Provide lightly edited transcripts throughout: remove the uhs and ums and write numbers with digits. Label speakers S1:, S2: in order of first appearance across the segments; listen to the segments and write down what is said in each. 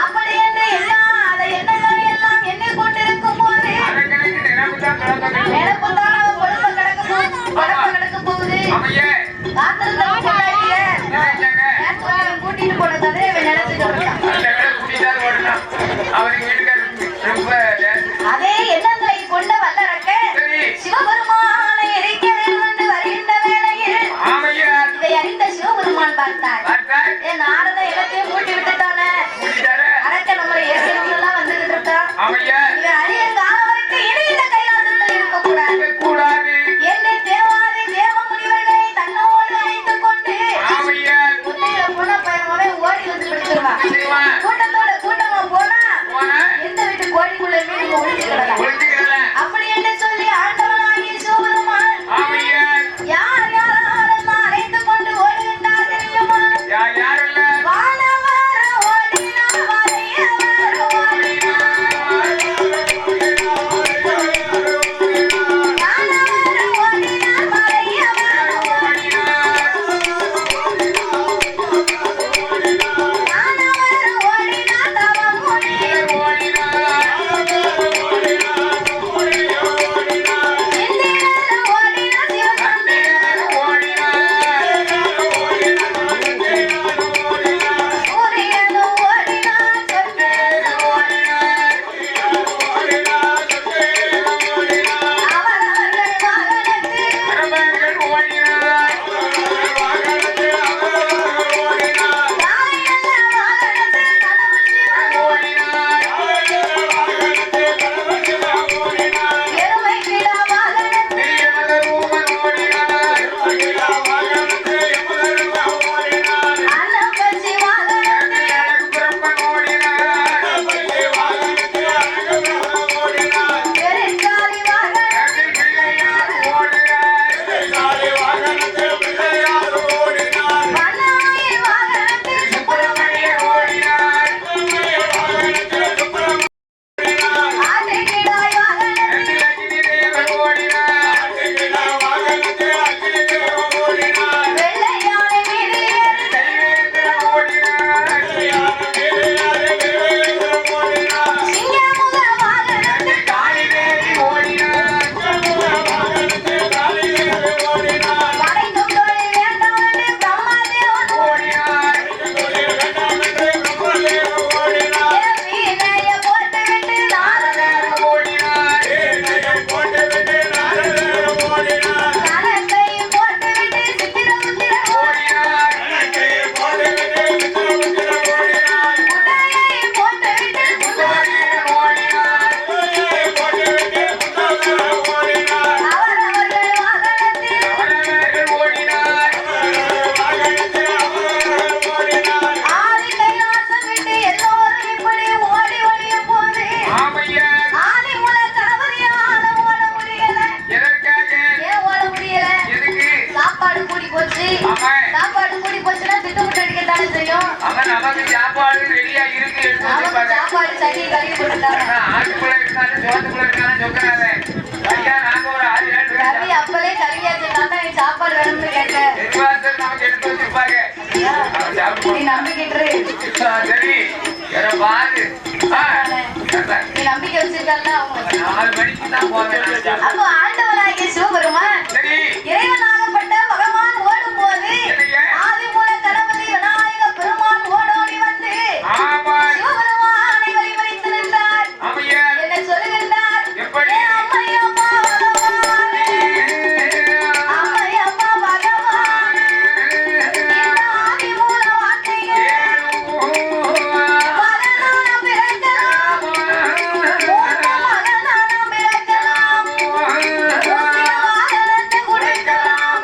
S1: அப்படி என்று எல்லாம் அதை எண்ணங்களை எல்லாம் எண்ணி கொண்டிருக்கும் போது நினைப்பு தான் குழப்ப கிடக்க போகுது. கூட்டிட்டு போன கதையை நினைச்சுட்டு இருக்கான். அதே எண்ணங்களை கொண்ட வல்லரக்க சிவபெருமானை எரிக்க வேண்டும் என்று வருகின்ற வேளையில் இதை அறிந்த சிவபெருமான் பார்த்தார். என் நாரத இடத்தையும் மூட்டி விட்டுட்டானே, அரக்க நம்மளை ஏற்கனவே எல்லாம் வந்துகிட்டு இருக்கான். இதை அறிய காலம் வரைக்கும் இனி இந்த கைலாசத்தில் இருக்கக்கூடாது என்று தேவாதி தேவ முனிவர்களை தன்னோடு அழைத்துக் கொண்டு முத்தையில போனா பயமாவே ஓடி வந்து பிடிச்சிருவான். கூட்டமா போனா எந்த வீட்டு கோடிக்குள்ள மீன் ஒழிச்சுக்கிடலாம். அப்படி என்று சொல்லி ஆண்டவனாகிய சிவபெருமான் யார் யாரெல்லாம் அழைத்துக் கொண்டு ஓடுகின்றார் தெரியுமா? சாப்பாடு கூடி போச்சுன்னா திட்டமிட்டு அடிக்கத்தானே செய்யும். சாப்பாடு சரி கழுவி போட்டுட்டாங்க. கல்வி அப்பவே கல்வியாச்சுன்னா நீ சாப்பாடு வேணும்னு கேட்டேன். நீ நம்பிக்கிட்டு நீ நம்பிக்கை வச்சிருக்கா அப்போ ஆண்டவனாகிய சிவபெருமான் இறைவனாகப்பட்ட பகவான் ஓடும் போது ஆதிமூல கணபதி விநாயக பெருமான் ஓடோடி வந்து சிவபெருமானை வழிபடித்து நின்றார். என்ன சொல்லுகின்றார்? அம்மையம்மா பகவானே, அம்மையம்மா பகவானே, இந்த ஆதிமூல வார்த்தைகள் மகனான பிறக்கலாம், மூத்த மகனான பிறக்கலாம், வாகனத்தை கொடுக்கலாம்,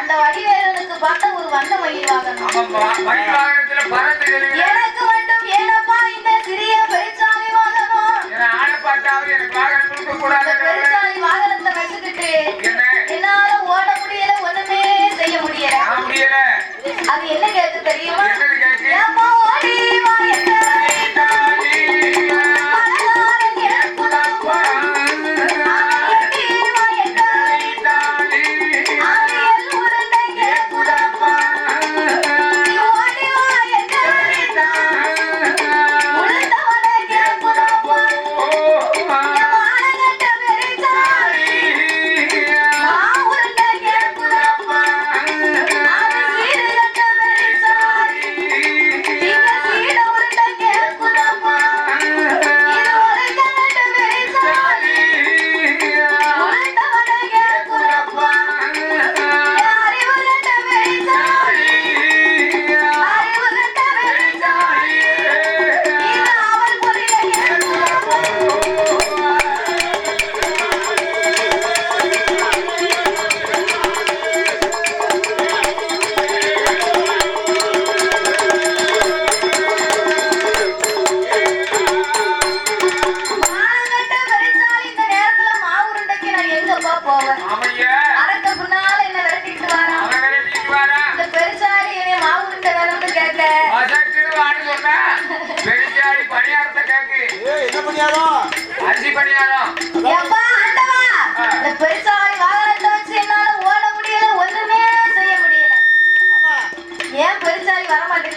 S1: அந்த வடிவேலனுக்கு பார்த்தா ஒரு வண்ண மயில் வாங்கணும். எனக்கு மட்டும் ஏனப்பா இந்த சிறிய பெருச்சாலி வாங்கணும். பெருச்சாலி வாகனத்தை வச்சுக்கிட்டு என்னால ஓட முடியல, ஒண்ணுமே செய்ய முடியல. அது என்ன கேட்டு தெரியுமா? ஏப்பா ஓடி வா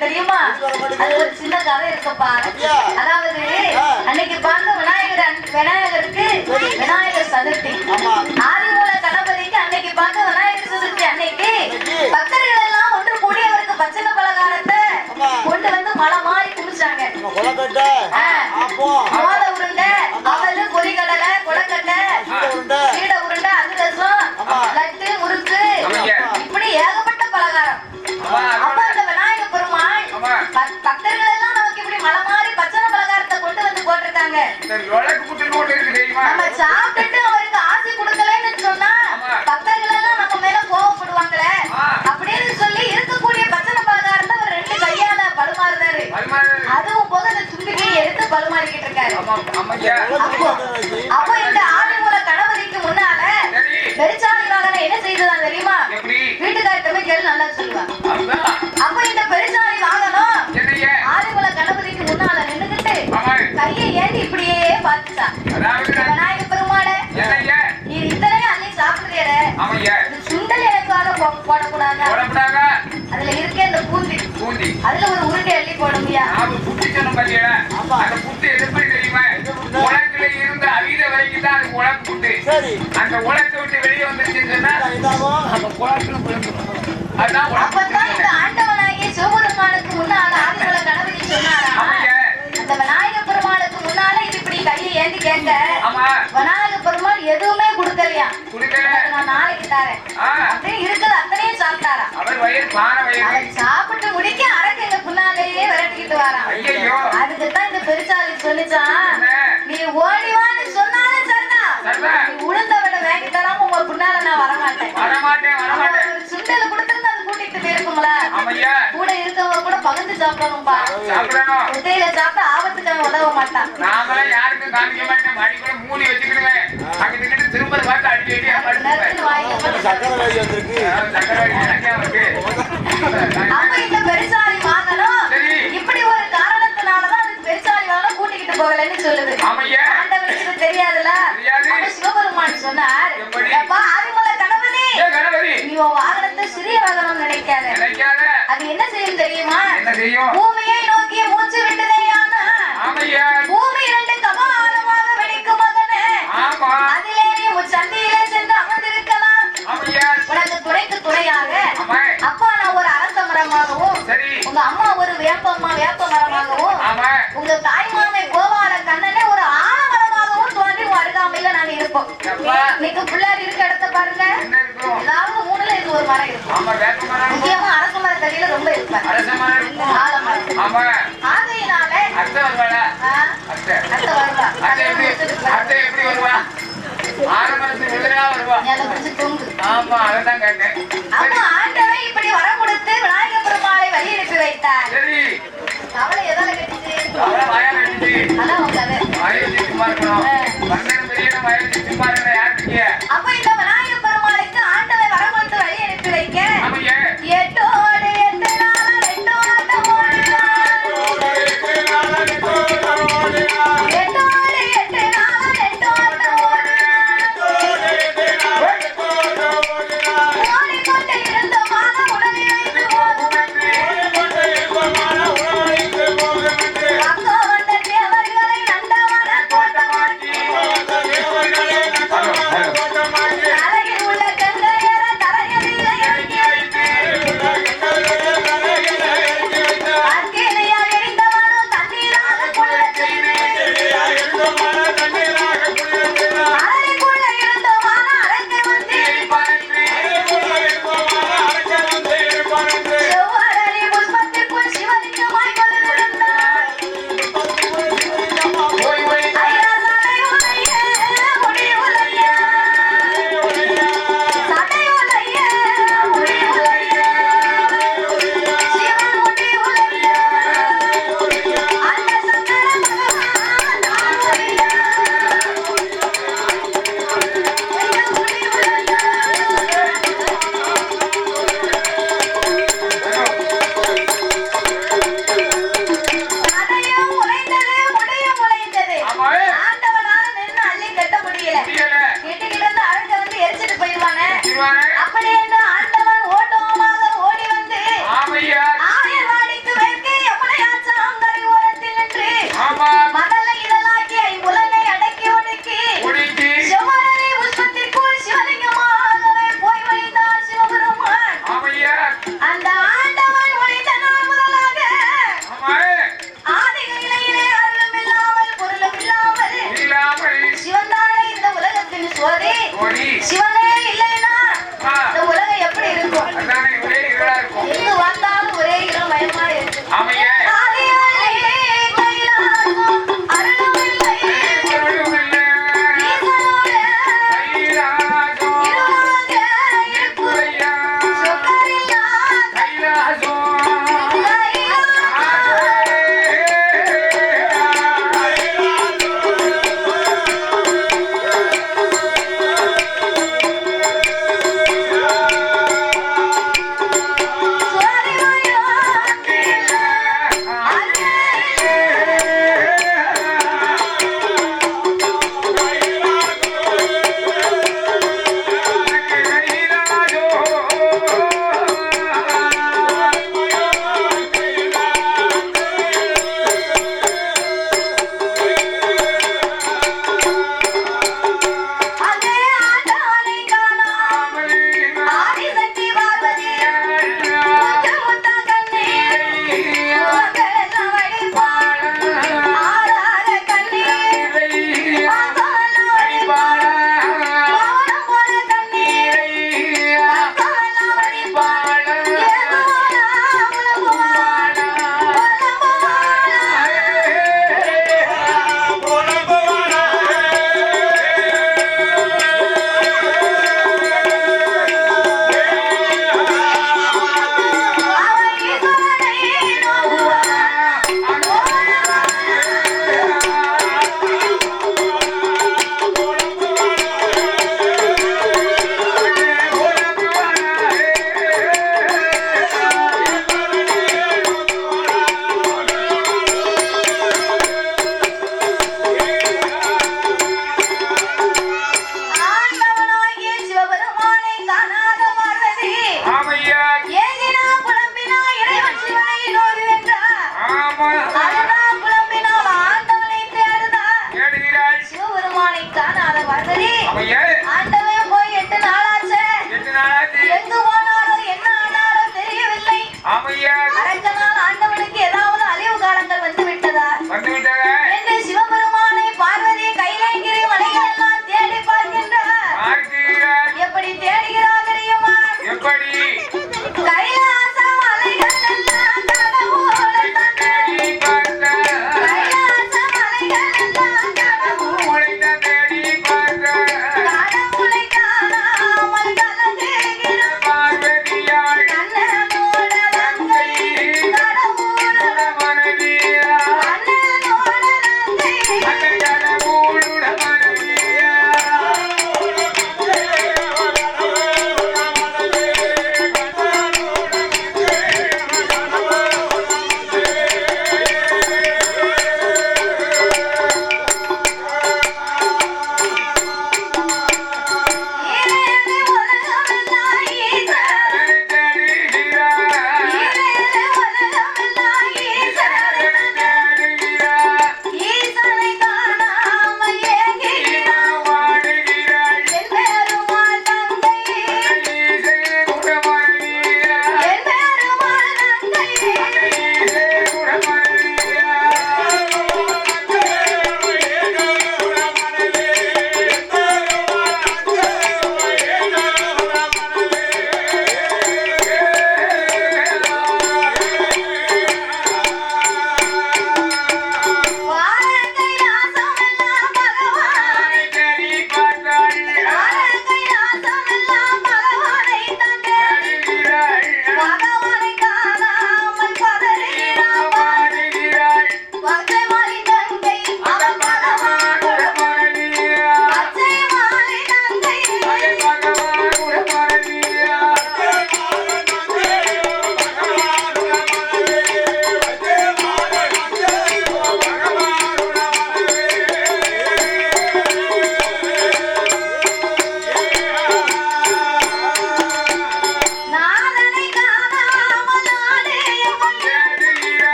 S1: தெரியுமா? அது ஒரு சின்ன கதை இருக்குப்பா. அதாவது அன்னைக்கு பார்த்த விநாயகருக்கு விநாயகர் சதுர்த்தி, ஆதிமூல கணபதிக்கு அன்னைக்கு பார்த்த விநாயகர் சதுர்த்தி அன்னைக்கு பக்தர்கள் எல்லாம் ஒன்று கூடி அவருக்கு பச்சனை பலகாரத்தை கொண்டு வந்து மலை மாறி குடிச்சாங்க. மோத உருண்டை, அவலு, பொரிகடலை, கொலக்கட்டை, சீடை உருண்டை, அதிரசம், லட்டு, முறுக்கு, இப்படி ஏகப்பட்ட பலகாரம். அப்ப அந்த விநாயக பெருமாள் பக்தர்கள் எல்லாம் நமக்கு இப்படி மலை மாறி பச்சனை பலகாரத்தை கொண்டு வந்து போட்டிருக்காங்க. நம்ம சாப்பிட்டுட்டு அவருக்கு ஆசை கொடுக்கலன்னு சொன்னா பக்தர்கள் எல்லாம் நம்ம மேல கோவப்படுவாங்களே அப்படின்னு சொல்லி இருக்கக்கூடிய பச்சனை பலகாரத்தை அவர் 2 கையால பழுமாறுறாரு. அதுவும் போக அந்த தும்பிக்கையை எடுத்து பழுமாறிக்கிட்டு இருக்காரு. அப்போ இந்த ஆதிமூல கணபதிக்கு முன்னால பெருச்சாலி வாகனம் என்ன செய்ததான் தெரியுமா? வீட்டுக்காரத்தை போய் கேள்வி நல்லா சொல்லுவாங்க. அப்ப இந்த பெருச்சாலி வாகனம் ஆதிமூல கணபதிக்கு முன்னால நின்னுகிட்டு கையை ஏந்தி இப்படியே பார்த்துச்சான். விநாயக பெருமாளே, நீ இத்தனையும் அள்ளி சாப்பிடுறியட, சுண்டல் எனக்காக போடக்கூடாது. அதுல இருக்க இந்த பூந்தி, அதுல ஒரு உருண்டை அள்ளி போட முடியாது.
S2: அந்த உலகத்தை விட்டு வெளியே வந்துருச்சுன்னா
S1: அப்பதான் இந்த ஆண்டவனாகிய சிவபெருமானுக்கு முன்னால ஆதிமூல கணபதி சொன்னாரா, அந்த விநாயக பெருமாளுக்கு முன்னால இது இப்படி கையை ஏந்தி கேட்க விநாயக பெருமாள் எதுவுமே கொடுக்கலையா, நான் நாளைக்கு தரேன் அப்படின்னு இருக்குது. அத்தனையும் சாப்பிட்டாரா. அவர் சாப்பிட்டு முடிக்க அரக்கு எங்க பின்னாலேயே விரட்டிக்கிட்டு வரான். அதுக்குதான் இந்த பெருச்சாலி சொல்லிச்சான், நீ ஓடிவான்னு சொன்னாலும் சரிதான், நீ உளுந்த விட வேண்டி தராம உங்க பின்னால நான் வரமாட்டேன். ஒரு சுண்டல கொடுத்துருந்து அது கூட்டிட்டு போயிருக்குங்களா, கூட இருக்கவங்க கூட பகிர்ந்து சாப்பிடணும்பா. குட்டையில சாப்பிட்டு ஆபத்துக்காக உதவ மாட்டான்.
S2: நாமெல்லாம் யாருக்கும் காமிக்க மாட்டேன், மணி கூட மூடி வச்சுக்கிடுவேன். அங்கிட்டு திரும்ப பார்த்து அடிக்கடி
S1: அப்ப இந்த பெருச்சாலி வாங்கணும் இப்படி ஒரு காரணத்தினாலதான் அது பெருச்சாலி வாங்கணும் கூட்டிக்கிட்டு போகலன்னு சொல்லுது. ஆண்டவனுக்கு தெரியாதுல்ல. சிவபெருமான் சொன்னார், ஆதிமூல கணபதி, நீ உன் வாகனத்தை சிறிய வாகனம் நினைக்காத. அது என்ன செய்யும் தெரியுமா? பூமியை நோக்கி மூச்சு விட்டதேயான பூமி 2 கபாலமாக வெடிக்கும் மகனே, அதிலே நீ உன் சந்தியிலே சென்று அமர்ந்திருக்கலாம். உனக்கு துணைக்கு துணையாக அப்பா நான் ஒரு அரச மரமாகவும், உங்க அம்மா ஒரு வேப்ப மரமாகவும், உங்க தாய்மாமை கோபால கண்ணனே ஒரு ஆலமரமாகவும் தோன்றி அருகாமையில நாங்க இருப்போம். இன்னைக்கு பிள்ளையார் இருக்க இடத்த பாருங்க, ஏதாவது 3ல இது ஒரு மரம் இருக்கும். முக்கியமா அரச மரத்தடியில ரொம்ப இருப்பார் ஆலமரம். ஆகையினால அத்தை வருவா. கையால பிடிச்சு தூங்கு.
S2: ஆமா அதான் கேட்டேன்.
S1: அப்ப ஆண்டவன் இப்படி வரம் கொடுத்து விநாயக பெருமாளை வழி அனுப்பி வைத்தார்.
S2: சரி
S1: அவளை எதால கட்டிச்சு?
S2: அவ்வளவு வாயால அடிச்சு
S1: அதான் உங்க கதை.
S2: வயது சும்மா இருக்கணும். பன்னெண்டு பெரிய வயது சும்மா இருக்கிற யாருக்கு?
S1: அப்ப இந்த விநாயக பெருமாளுக்கு ஆண்டவன் வரம் கொடுத்து வழி அனுப்பி வைக்க
S2: ஆமைய
S1: எட்டோடு எட்டு நாள் எட்டு ஆட்டம் ஓடினார். எட்டோடு எட்டு நாள் எட்டு ஆட்டம் ஓடினார். ஓடிக்கொண்டு இருந்த மான உடலில் வைத்து போகும் என்று அக்கோ வந்த தேவர்களை நந்தவன தோட்டமாக்கி தலையில் உள்ள கங்கையர தலையணியில இறக்கி வைத்து அக்கினியால் எரிந்தவனோ தண்ணீராக கொள்ளச் செய்து அறைக்குள்ள இருந்த மான அரங்கை வந்து செவ்வரளி புஷ்பத்திற்குள் சிவலிங்கமாய் கொண்டிருந்தார்.
S2: போய் போய்
S1: ஐயா சடையுடைய முடிவுடைய சடையுடைய முடிவுடைய சிவன் முடிவுடைய அந்த சங்கர பகவான் நாமுடைய சடையும் உழைந்தது முடியும் உழைந்தது.
S2: ஆமா
S1: ஆண்டவனால நின்னு அள்ளி கட்ட முடியல.
S2: முடியல
S1: கிட்ட இருந்து அழுக்க வந்து எரிச்சிட்டு போயிடுவானே.
S2: சிவானே
S1: அப்படி என்று ஆண்டவன் ஓட்டமாக ஓடி வந்து
S2: ஆமையா
S1: ஆயர்வாடிக்கு மேற்கே யமுனையாற்றாம் கரை ஓரத்தில் நின்று
S2: ஆமா
S1: மணலை இதழாக்கி ஐம்புலனை அடக்கி ஒடுக்கி
S2: முடிஞ்சு
S1: செவ்வரளி புஷ்பத்திற்குள் சிவலிங்கமாகவே போய் வழிந்தார் சிவபெருமான்.
S2: ஆமையா
S1: அந்த ஆண்டவன் ஒழிந்த நாள் முதலாக
S2: ஆமா
S1: ஆதிகையிலே அருளும் இல்லாமல் பொருளும் இல்லாமல்
S2: இல்லாமல்
S1: சிவன்தானே இந்த உலகத்தின் சோதி.
S2: ஓடி
S1: சிவனே இல்லைன்னா
S2: ஆ
S1: இந்த உலகம் எப்படி இருக்கும்?
S2: அதானே ஒரே இருளா இருக்கும்.
S1: எங்கு வந்தாலும் ஒரே இருமயமா இருக்கு.
S2: ஆமையா
S1: ஆதியாலே கைலாசம் அருளும் இல்லை.
S2: பொருளும் இல்ல
S1: ஈசனோட
S2: கைலாசம்
S1: இருளாக இருப்பு.
S2: ஐயா
S1: சொக்கரில்லா
S2: கைலாசம்
S1: அதே ஆண்டானை காணோம். ஆதிசக்தி பார்வதி முத்த கண்ணீர் உங்களெல்லாம் வடிப்பாள். ஆறாத கண்ணீர் மகளெல்லாம் வடிப்பாள். மௌனம் போல கண்ணீர் மகளெல்லாம் வடிப்பாள். ஏகோனா உலகுவாள் அவன் ஈஸ்வரனை நோக்குவான். ஆண்டவனாகிய சிவபெருமானை காணாத பார்வதி
S2: ஆமையா